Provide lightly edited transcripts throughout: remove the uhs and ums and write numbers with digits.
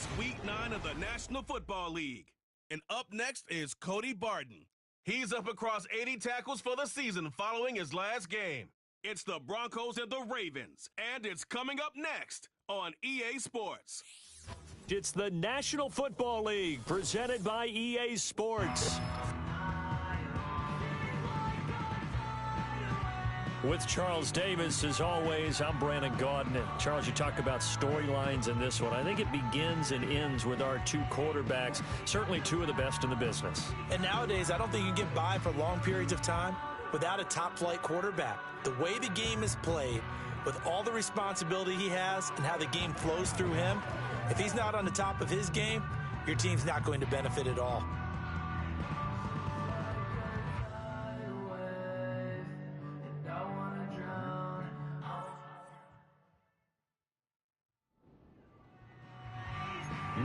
It's Week 9 of the National Football League. And up next is Cody Barton. He's up across 80 tackles for the season following his last game. It's the Broncos and the Ravens, and it's coming up next on EA Sports. It's the National Football League presented by EA Sports. With Charles Davis, as always, I'm Brandon Gaudin. Charles, you talk about storylines in this one. I think it begins and ends with our two quarterbacks, certainly two of the best in the business. And nowadays, I don't think you can get by for long periods of time without a top-flight quarterback. The way the game is played, with all the responsibility he has and how the game flows through him, if he's not on the top of his game, your team's not going to benefit at all.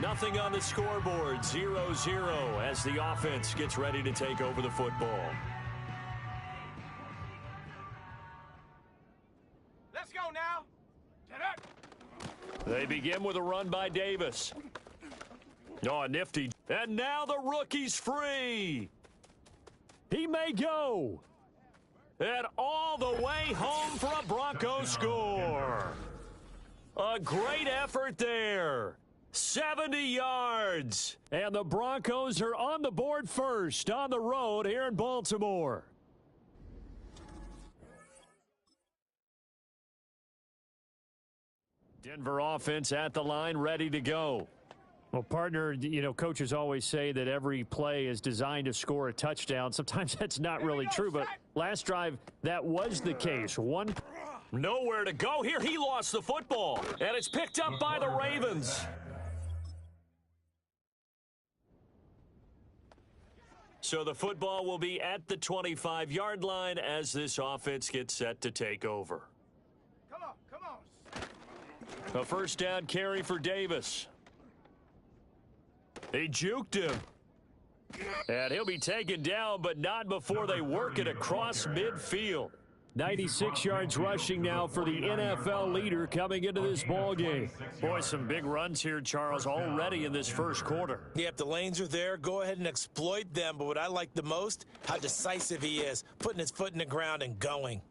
Nothing on the scoreboard, 0-0 as the offense gets ready to take over the football. Let's go now. They begin with a run by Davis. Oh, nifty. And now the rookie's free. He may go. And all the way home for a Broncos score. A great effort there. 70 yards. And the Broncos are on the board first on the road here in Baltimore. Denver offense at the line, ready to go. Well, partner, coaches always say that every play is designed to score a touchdown. Sometimes that's not really true, but last drive, that was the case. Nowhere to go here. He lost the football, and it's picked up by the Ravens. So the football will be at the 25-yard line as this offense gets set to take over. Come on. A first down carry for Davis. He juked him. And he'll be taken down, but not before they work it across midfield. 96 yards rushing now for the NFL leader coming into this ball game. Boy, some big runs here, Charles, already in this first quarter. Yeah, if the lanes are there, go ahead and exploit them. But what I like the most, how decisive he is, putting his foot in the ground and going.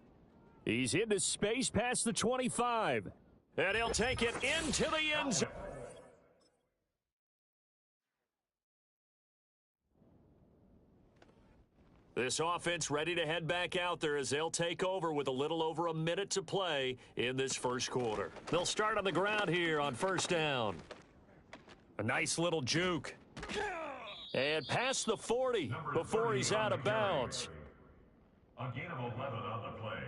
He's into space past the 25. And he'll take it into the end zone. This offense ready to head back out there as they'll take over with a little over a minute to play in this first quarter. They'll start on the ground here on first down. A nice little juke. And past the 40 before he's out of bounds. A gain of 11 on the play.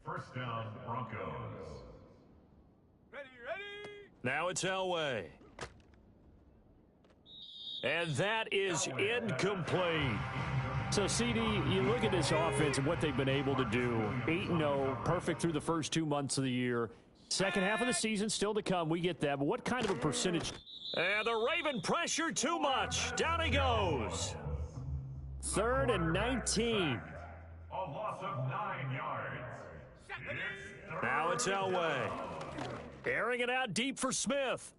First down, Broncos. Ready. Now it's Elway. And that is incomplete. So, CD, you look at this offense and what they've been able to do. 8-0, perfect through the first 2 months of the year. Second half of the season still to come. We get that. But what kind of a percentage? And the Raven pressure too much. Down he goes. 3rd and 19. A loss of 9 yards. Now it's Elway. Airing it out deep for Smith.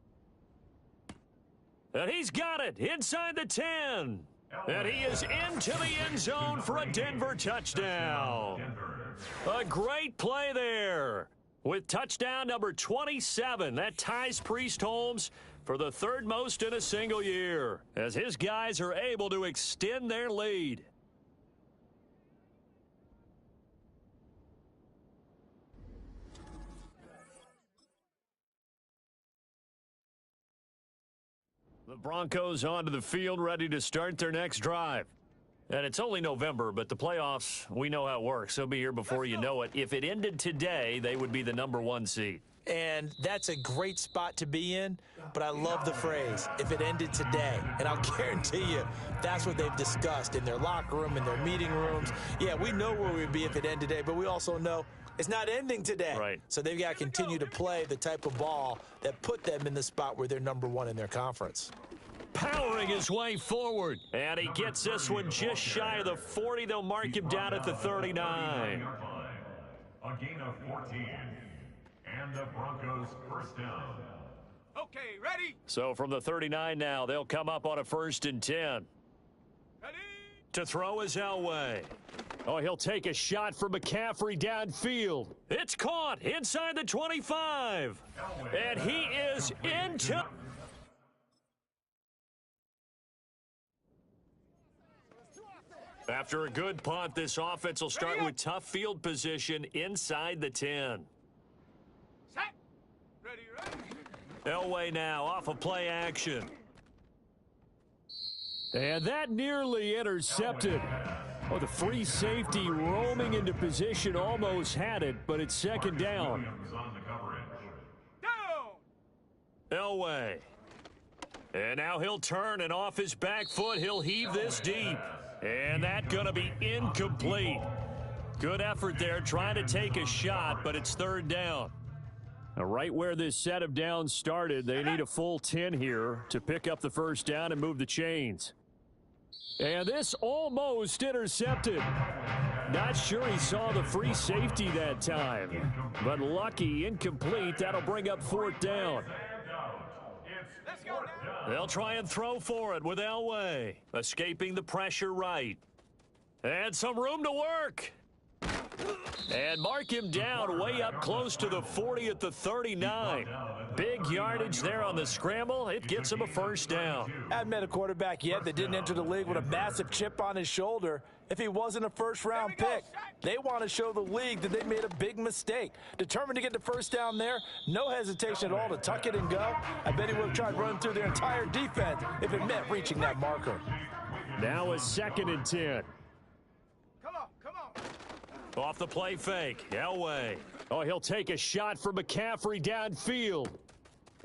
And he's got it inside the 10. And he is into the end zone for a Denver touchdown. A great play there with touchdown number 27. That ties Priest Holmes for the 3rd most in a single year as his guys are able to extend their lead. The Broncos onto the field, ready to start their next drive. And it's only November, but the playoffs, we know how it works. They'll be here before you know it. If it ended today, they would be the number 1 seed. And that's a great spot to be in, but I love the phrase, if it ended today. And I'll guarantee you, that's what they've discussed in their locker room, in their meeting rooms. Yeah, we know where we'd be if it ended today, but we also know it's not ending today. Right. So they've got to continue to play the type of ball that put them in the spot where they're number 1 in their conference. Powering his way forward. And he gets this one just shy of the 40. They'll mark him down at the 39. A gain of 14. And the Broncos first down. Okay, ready? So from the 39 now, they'll come up on a 1st and 10. Ready? To throw is Elway. Oh, he'll take a shot from McCaffrey downfield. It's caught inside the 25. And he is into... After a good punt, this offense will start with tough field position inside the 10. Set. Ready, ready. Elway now off of play action. And that nearly intercepted. Oh, the free safety roaming into position almost had it, but it's 2nd down. Down. Elway. And now he'll turn, and off his back foot, he'll heave this deep. And that's going to be incomplete. Good effort there, trying to take a shot, but it's 3rd down. Now, right where this set of downs started, they need a full 10 here to pick up the 1st down and move the chains. And this almost intercepted. Not sure he saw the free safety that time. But lucky, incomplete. That'll bring up 4th down. Let's go now. They'll try and throw for it with Elway. Escaping the pressure right. And some room to work. And mark him down way up close to the 40 at the 39. Big yardage there on the scramble. It gets him a 1st down. Haven't met a quarterback yet that didn't enter the league with a massive chip on his shoulder if he wasn't a first-round pick. They want to show the league that they made a big mistake. Determined to get the 1st down there, no hesitation at all to tuck it and go. I bet he would have tried running through their entire defense if it meant reaching that marker. Now a 2nd and 10. Come on, come on. Off the play fake, Elway. Oh, he'll take a shot from McCaffrey downfield.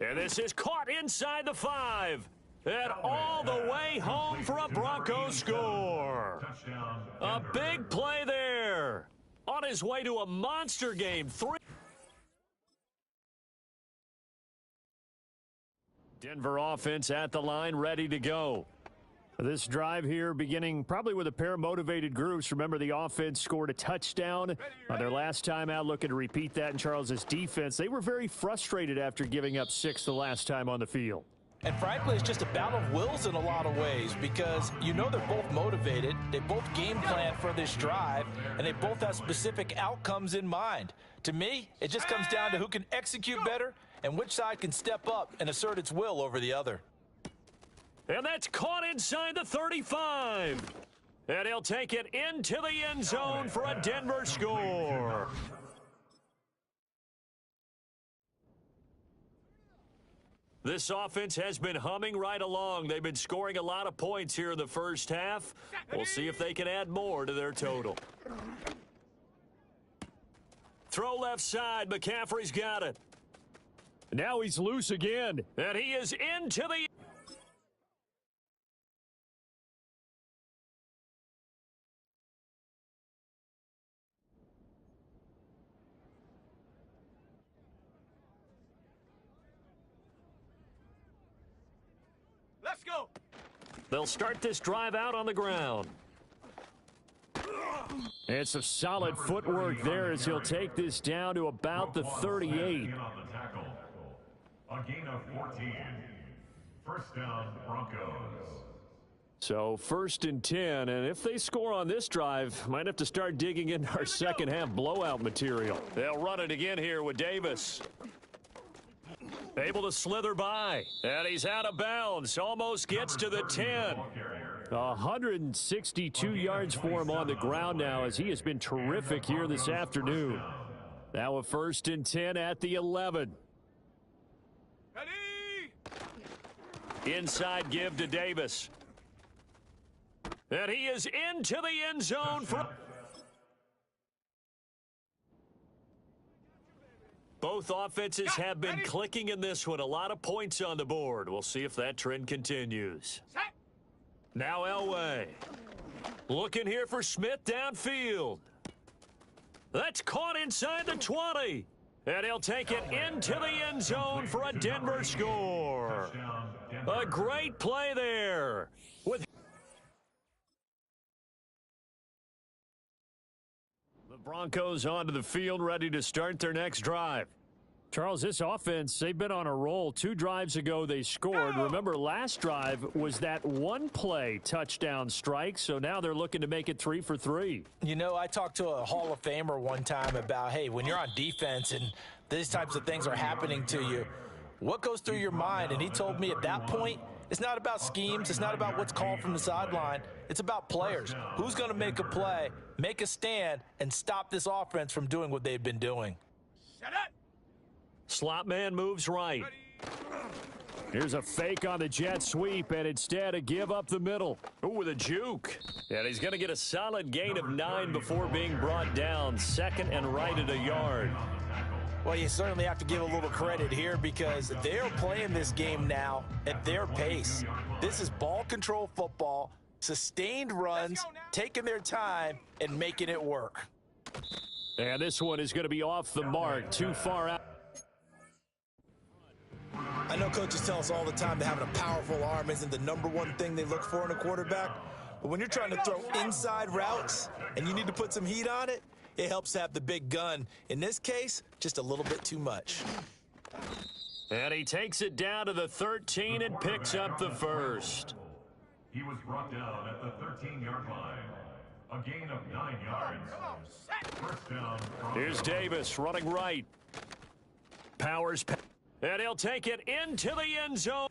And this is caught inside the 5. And all the way home for a Broncos score. A big play there. On his way to a monster game. 3. Denver offense at the line, ready to go. This drive here beginning probably with a pair of motivated groups. Remember, the offense scored a touchdown on their last time out, looking to repeat that in Charles's defense. They were very frustrated after giving up 6 the last time on the field. And frankly, it's just a battle of wills in a lot of ways because you know they're both motivated, they both game plan for this drive, and they both have specific outcomes in mind. To me, it just comes down to who can execute better and which side can step up and assert its will over the other. And that's caught inside the 35. And he'll take it into the end zone for a Denver score. This offense has been humming right along. They've been scoring a lot of points here in the 1st half. We'll see if they can add more to their total. Throw left side. McCaffrey's got it. Now he's loose again. And he is into the... Let's go. They'll start this drive out on the ground. And some solid footwork there as he'll take this down to about the 38. A gain of 14. 1st down, Broncos. So 1st and 10, and if they score on this drive, might have to start digging into our 2nd half blowout material. They'll run it again here with Davis. Able to slither by, and he's out of bounds. Almost gets to the 10. 162 yards for him on the ground now as he has been terrific here this afternoon. Now a 1st and 10 at the 11. Ready? Inside give to Davis. And he is into the end zone for... Both offenses have been clicking in this one. A lot of points on the board. We'll see if that trend continues. Set. Now Elway. Looking here for Smith downfield. That's caught inside the 20. And he'll take it into the end zone for a Denver score. A great play there. With the Broncos onto the field, ready to start their next drive. Charles, this offense, they've been on a roll. 2 drives ago, they scored. Remember, last drive was that one-play touchdown strike, so now they're looking to make it 3 for 3. You know, I talked to a Hall of Famer one time about, hey, when you're on defense and these types of things are happening to you, what goes through your mind? And he told me at that point, it's not about schemes. It's not about what's called from the sideline. It's about players. Who's going to make a play, make a stand, and stop this offense from doing what they've been doing? Set it. Slot man moves right. Here's a fake on the jet sweep, and instead a give up the middle. Ooh, with a juke. And he's going to get a solid gain of 9 before being brought down. 2nd and right at a yard. Well, you certainly have to give a little credit here because they're playing this game now at their pace. This is ball control football, sustained runs, taking their time, and making it work. And this one is going to be off the mark, too far out. I know coaches tell us all the time that having a powerful arm isn't the #1 thing they look for in a quarterback. But when you're trying to throw inside routes and you need to put some heat on it, it helps to have the big gun. In this case, just a little bit too much. And he takes it down to the 13 and picks up the first. He was brought down at the 13-yard line. A gain of 9 yards. First down. Here's Davis running right. Powers. And he'll take it into the end zone.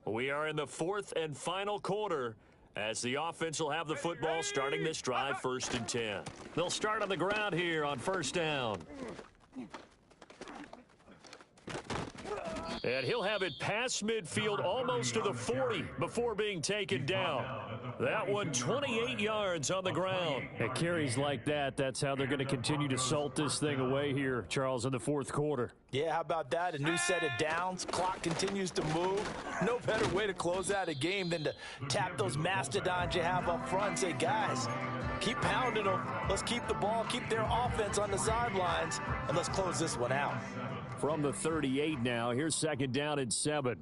We are in the 4th and final quarter as the offense will have the football starting this drive 1st and 10. They'll start on the ground here on 1st down. And he'll have it past midfield almost to the 40 before being taken down. That one 28 yards on the ground. At carries like that, that's how they're going to continue to salt this thing away here, Charles, in the 4th quarter. Yeah, how about that? A new set of downs. Clock continues to move. No better way to close out a game than to tap those mastodons you have up front and say, guys, keep pounding them. Let's keep the ball, keep their offense on the sidelines, and let's close this one out. From the 38 now, here's 2nd down and 7.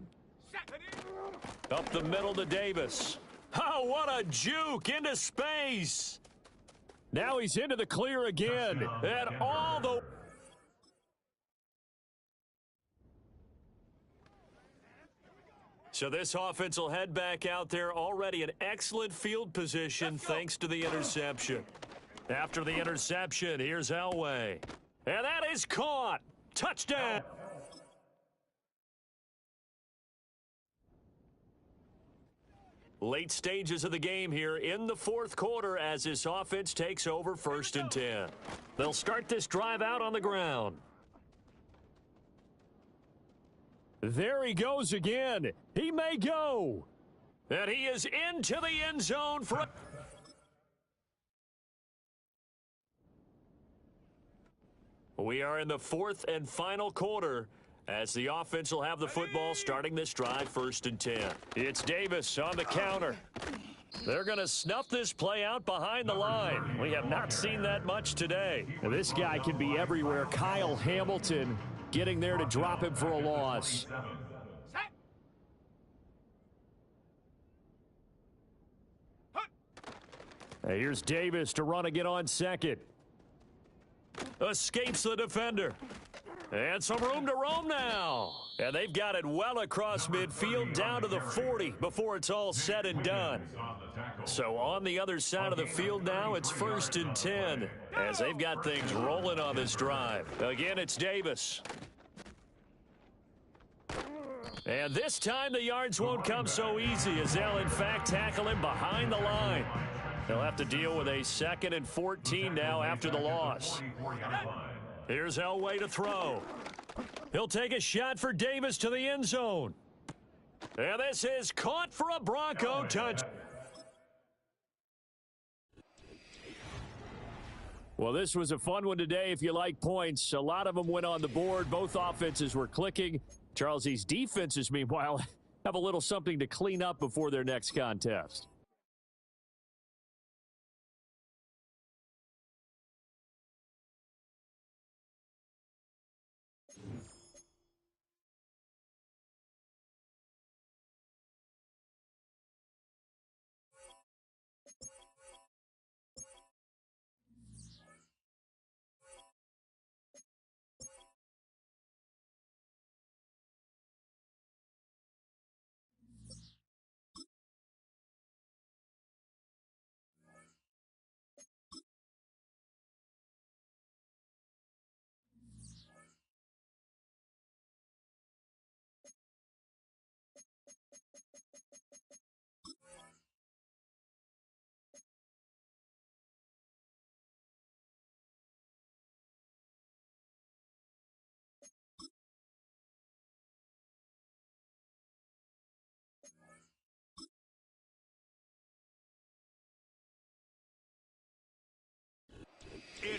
Up the middle to Davis. Oh, what a juke into space. Now he's into the clear again. And all the... So this offense will head back out there, already in excellent field position thanks to the interception. After the interception, here's Elway. And that is caught. Touchdown. Late stages of the game here in the 4th quarter as this offense takes over 1st and 10. They'll start this drive out on the ground. There he goes again. He may go. And he is into the end zone for... We are in the 4th and final quarter as the offense will have the football starting this drive 1st and 10. It's Davis on the counter. They're going to snuff this play out behind the line. We have not seen that much today. Now, this guy can be everywhere. Kyle Hamilton getting there to drop him for a loss. Here's Davis to run again on 2nd. Escapes the defender. And some room to roam now. And they've got it well across midfield down to the 40 before it's all said and done. So on the other side of the field now, it's 1st and 10 as they've got things rolling on this drive. Again, it's Davis. And this time the yards won't come so easy as they'll in fact tackle him behind the line. They'll have to deal with a 2nd and 14 now after the loss. Here's Elway to throw. He'll take a shot for Davis to the end zone. And this is caught for a Bronco touch. Well, this was a fun one today if you like points. A lot of them went on the board. Both offenses were clicking. Charles, these defenses, meanwhile, have a little something to clean up before their next contest.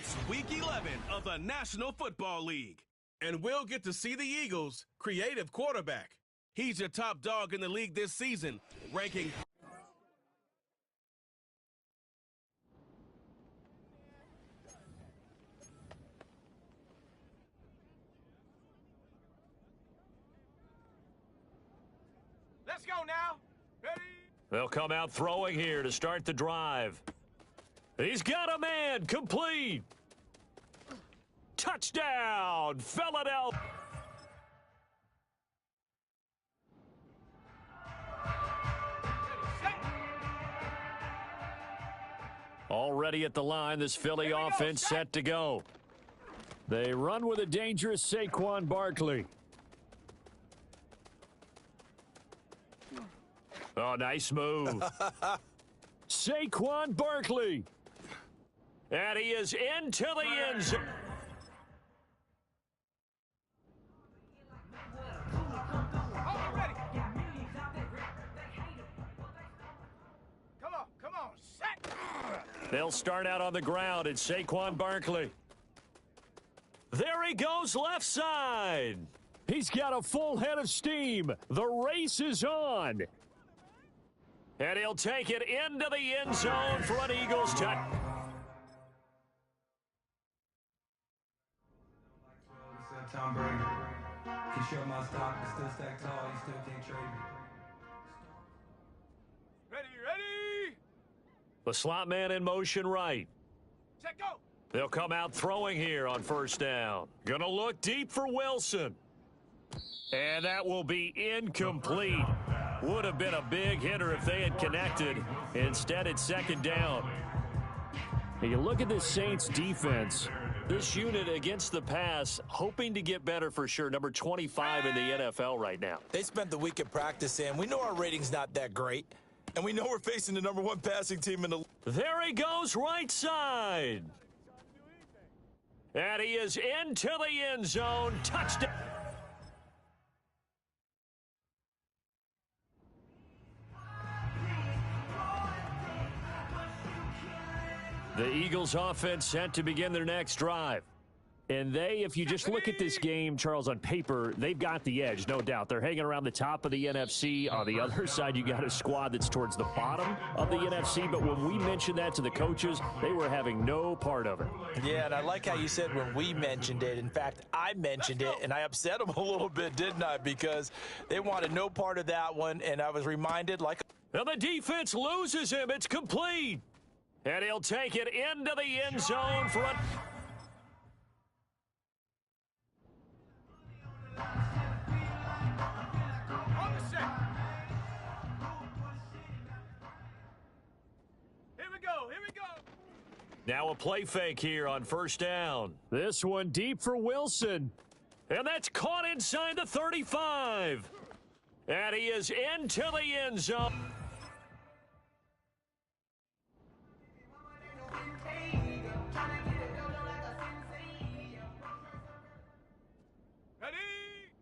It's Week 11 of the National Football League. And we'll get to see the Eagles' creative quarterback. He's your top dog in the league this season, ranking... Let's go now. Ready? They'll come out throwing here to start the drive. He's got a man, complete. Touchdown, Philadelphia. Already at the line, this Philly offense set to go. They run with a dangerous Saquon Barkley. Oh, nice move. Saquon Barkley. And he is into the end zone. Come on, set. They'll start out on the ground. It's Saquon Barkley. There he goes left side. He's got a full head of steam. The race is on. And he'll take it into the end zone for an Eagles touchdown. Tom Brady. Can show my stock, but still stack tall. You still can't trade me. Ready. The slot man in motion right. Set, go. They'll come out throwing here on first down. Gonna look deep for Wilson. And that will be incomplete. Would have been a big hitter if they had connected. Instead, it's second down. Now you look at this Saints defense. This unit against the pass, hoping to get better for sure. Number 25 in the NFL right now. They spent the week at practice, and we know our rating's not that great. And we know we're facing the #1 passing team in the league. There he goes right side. And he is into the end zone. Touchdown. The Eagles offense set to begin their next drive. And they, if you just look at this game, Charles, on paper, they've got the edge, no doubt. They're hanging around the top of the NFC. On the other side, you got a squad that's towards the bottom of the NFC. But when we mentioned that to the coaches, they were having no part of it. Yeah, and I like how you said when we mentioned it. In fact, I mentioned it, and I upset them a little bit, didn't I? Because they wanted no part of that one, and I was reminded like... And the defense loses him. It's complete. And he'll take it into the end zone for a... Here we go. Now a play fake here on first down. This one deep for Wilson. And that's caught inside the 35. And he is into the end zone.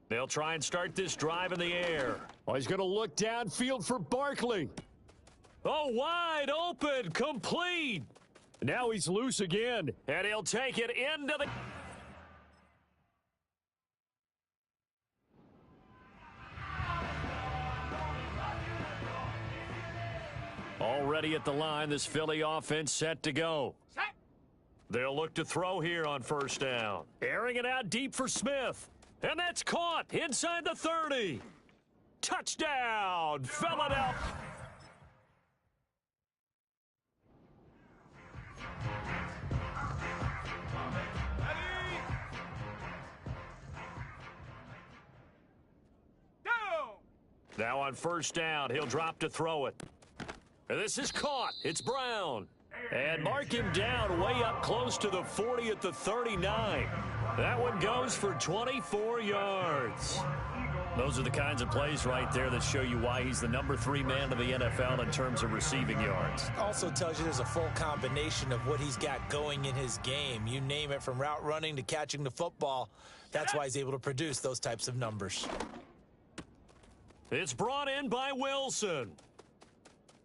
They'll try and start this drive in the air. Oh, he's going to look downfield for Barkley. Oh, wide open, complete. Now he's loose again, and he'll take it into the... Already at the line, this Philly offense set to go. Set. They'll look to throw here on first down. Airing it out deep for Smith. And that's caught inside the 30. Touchdown, Philadelphia. Now on first down, he'll drop to throw it. And this is caught. It's Brown. And mark him down way up close to the 40 at the 39. That one goes for 24 yards. Those are the kinds of plays right there that show you why he's the #3 man of the NFL in terms of receiving yards. Also tells you there's a full combination of what he's got going in his game. You name it, from route running to catching the football. That's why he's able to produce those types of numbers. It's brought in by Wilson.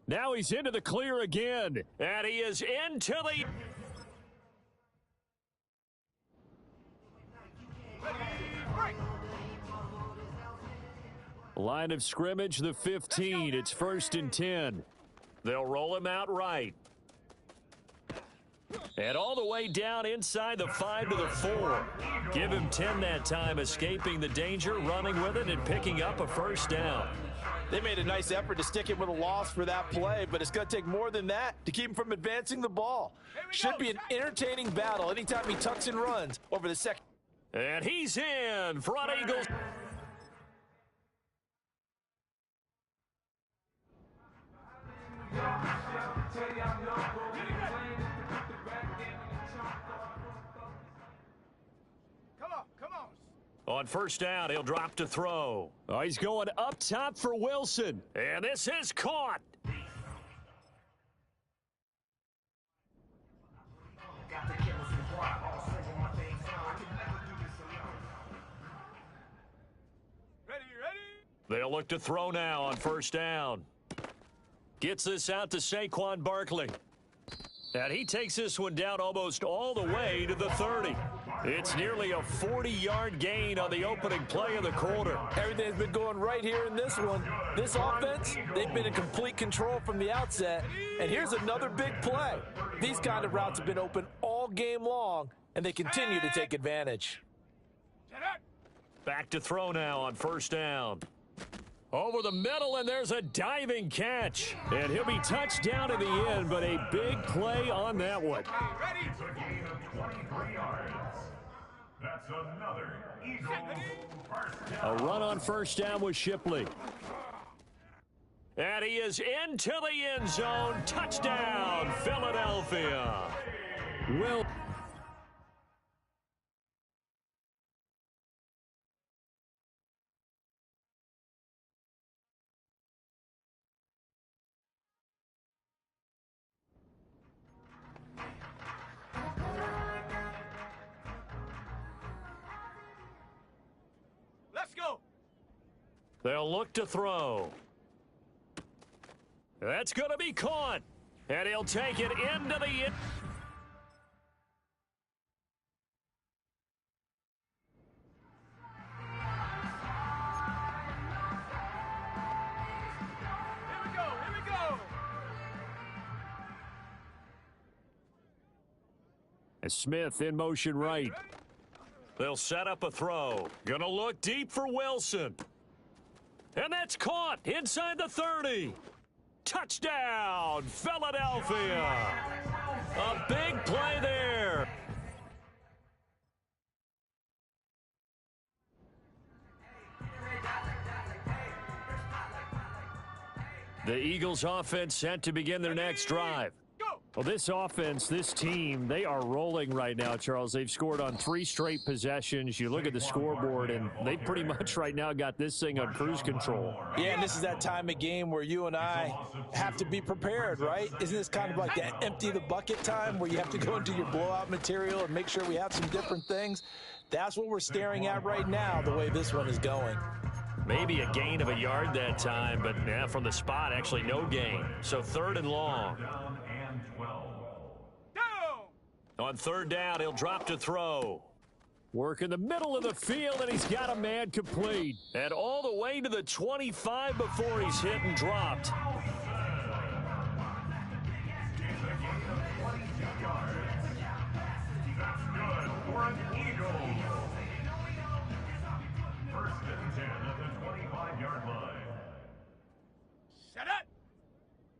Now he's into the clear again. And he is into the... Line of scrimmage, the 15. It's 1st and 10. They'll roll him out right. And all the way down inside the 5 to the 4. Give him 10 that time, escaping the danger, running with it, and picking up a 1st down. They made a nice effort to stick him with a loss for that play, but it's going to take more than that to keep him from advancing the ball. Should be an entertaining battle anytime he tucks and runs over the second. And he's in. Front Eagles. On 1st down, he'll drop to throw. Oh, he's going up top for Wilson. And this is caught. Ready? They'll look to throw now on 1st down. Gets this out to Saquon Barkley. And he takes this one down almost all the way to the 30. It's nearly a 40-yard gain on the opening play of the quarter. Everything's been going right here in this one. This offense, they've been in complete control from the outset. And here's another big play. These kind of routes have been open all game long, and they continue to take advantage. Back to throw now on 1st down. Over the middle, and there's a diving catch. And he'll be touched down in the end, but a big play on that one. It's a gain of 23 yards. That's another Eagles 1st down. A run on 1st down with Shipley. And he is into the end zone. Touchdown, Philadelphia. Will. Let's go. They'll look to throw. That's going to be caught. And he'll take it into the end. Here we go. As Smith in motion right. They'll set up a throw. Gonna look deep for Wilson. And that's caught inside the 30. Touchdown, Philadelphia. A big play there. The Eagles offense set to begin their next drive. Well, this offense, this team, they are rolling right now, Charles. They've scored on 3 straight possessions. You look at the scoreboard, and they pretty much right now got this thing on cruise control. Yeah, and this is that time of game where you and I have to be prepared, right? Isn't this kind of like that empty the bucket time where you have to go into your blowout material and make sure we have some different things? That's what we're staring at right now, the way this one is going. Maybe a gain of a yard that time, but from the spot, actually no gain. So 3rd and long. On 3rd down, he'll drop to throw. Work in the middle of the field, and he's got a man complete. And all the way to the 25 before he's hit and dropped.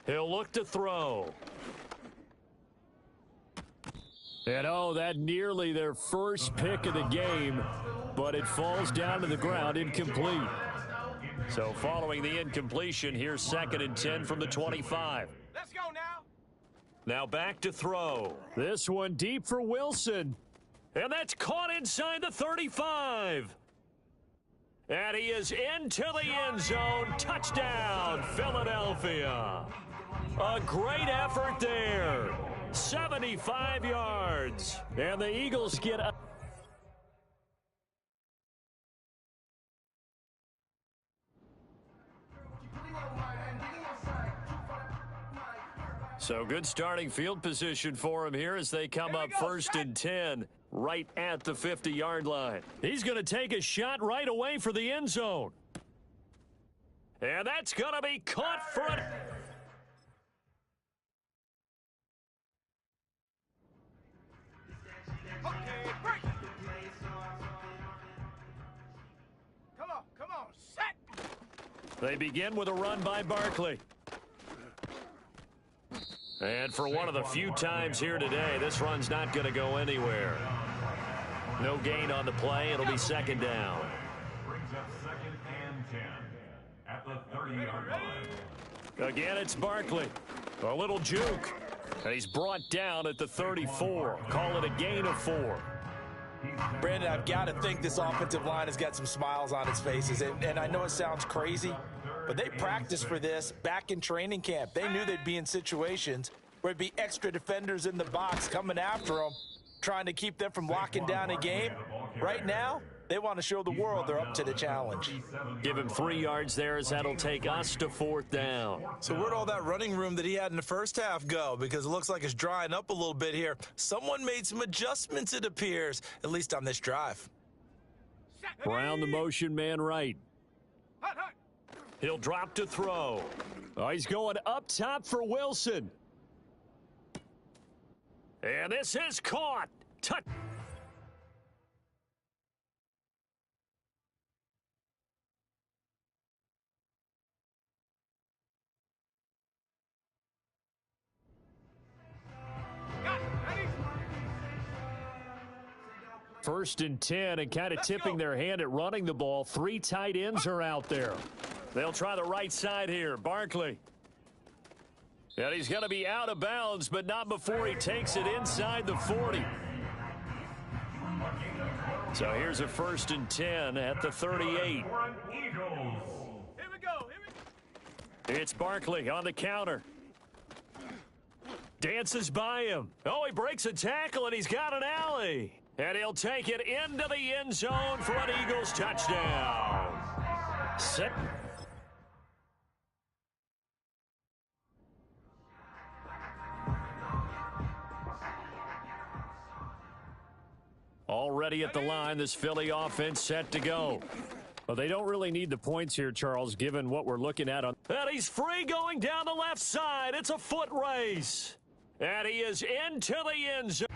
He'll look to throw. And oh, that nearly their first pick of the game, but it falls down to the ground incomplete. So following the incompletion, here's 2nd and 10 from the 25. Let's go now. Now back to throw. This one deep for Wilson. And that's caught inside the 35. And he is into the end zone. Touchdown, Philadelphia. A great effort there. 75 yards. And the Eagles get a... So good starting field position for him here as they come up 1st and 10 right at the 50-yard line. He's going to take a shot right away for the end zone. And that's going to be caught for it. Okay, break. Come on, set. They begin with a run by Barkley. And for one of the few times here today, this run's not going to go anywhere. No gain on the play. It'll be second down. Brings up second and 10 at the 30-yard line. Again, it's Barkley. A little juke. And he's brought down at the 34. Call it a gain of 4. Brandon, I've got to think this offensive line has got some smiles on its faces. And I know it sounds crazy, but they practiced for this back in training camp. They knew they'd be in situations where there'd be extra defenders in the box coming after them, trying to keep them from locking down a game. Right now, they want to show the world they're up to the challenge. Give him 3 yards there as that'll take us to 4th down. So where'd all that running room that he had in the first half go? Because it looks like it's drying up a little bit here. Someone made some adjustments, it appears, at least on this drive. Brown the motion man right. Hut, hut. He'll drop to throw. Oh, he's going up top for Wilson. And this is caught. Touch. Got it, ready? 1st and 10, and kind of tipping their hand at running the ball. 3 tight ends are out there. They'll try the right side here. Barkley. And he's going to be out of bounds, but not before he takes it inside the 40. So here's a 1st and 10 at the 38. Here we go. It's Barkley on the counter. Dances by him. Oh, he breaks a tackle, and he's got an alley. And he'll take it into the end zone for an Eagles touchdown. Set. Already at the line, this Philly offense set to go. Well, they don't really need the points here, Charles, given what we're looking at. And he's free going down the left side. It's a foot race. And he is into the end zone.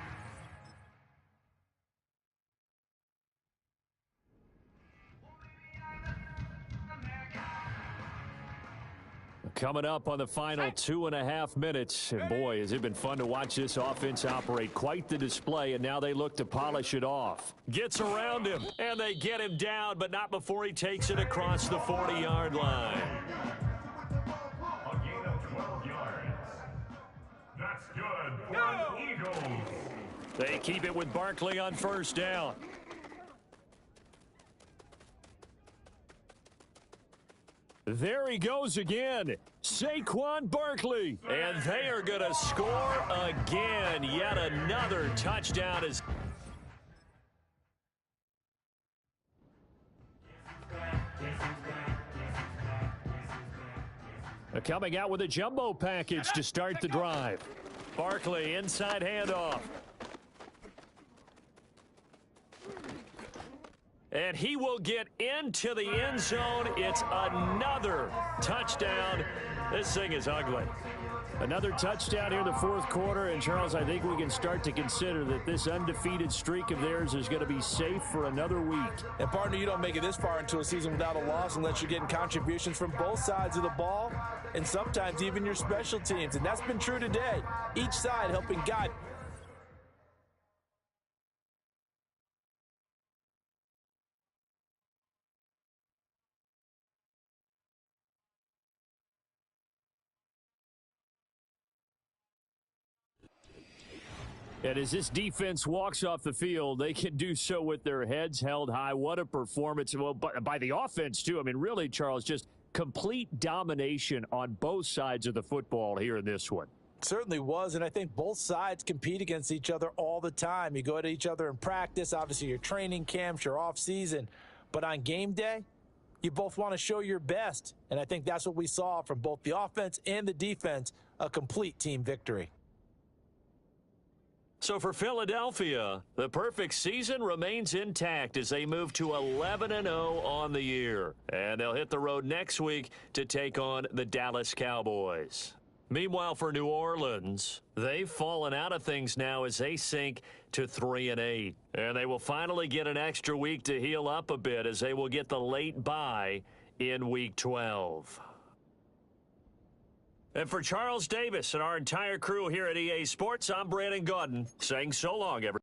Coming up on the final 2.5 minutes. And boy, has it been fun to watch this offense operate. Quite the display, and now they look to polish it off. Gets around him, and they get him down, but not before he takes it across the 40-yard line. A gain of 12 yards. That's good for the Eagles. They keep it with Barkley on 1st down. There he goes again. Saquon Barkley. And they are going to score again. Yet another touchdown is... Coming out with a jumbo package to start the drive. Barkley, inside handoff. And he will get into the end zone. It's another touchdown. This thing is ugly. Another touchdown here in the 4th quarter. And, Charles, I think we can start to consider that this undefeated streak of theirs is going to be safe for another week. And, partner, you don't make it this far into a season without a loss unless you're getting contributions from both sides of the ball and sometimes even your special teams. And that's been true today. Each side helping guide. And as this defense walks off the field, they can do so with their heads held high. What a performance. Well, by the offense, too. I mean, really, Charles, just complete domination on both sides of the football here in this one. Certainly was, and I think both sides compete against each other all the time. You go to each other in practice, obviously your training camps, your off-season. But on game day, you both want to show your best. And I think that's what we saw from both the offense and the defense, a complete team victory. So for Philadelphia, the perfect season remains intact as they move to 11-0 on the year. And they'll hit the road next week to take on the Dallas Cowboys. Meanwhile, for New Orleans, they've fallen out of things now as they sink to 3-8. And they will finally get an extra week to heal up a bit as they will get the late bye in Week 12. And for Charles Davis and our entire crew here at EA Sports, I'm Brandon Gaudin saying so long, everyone.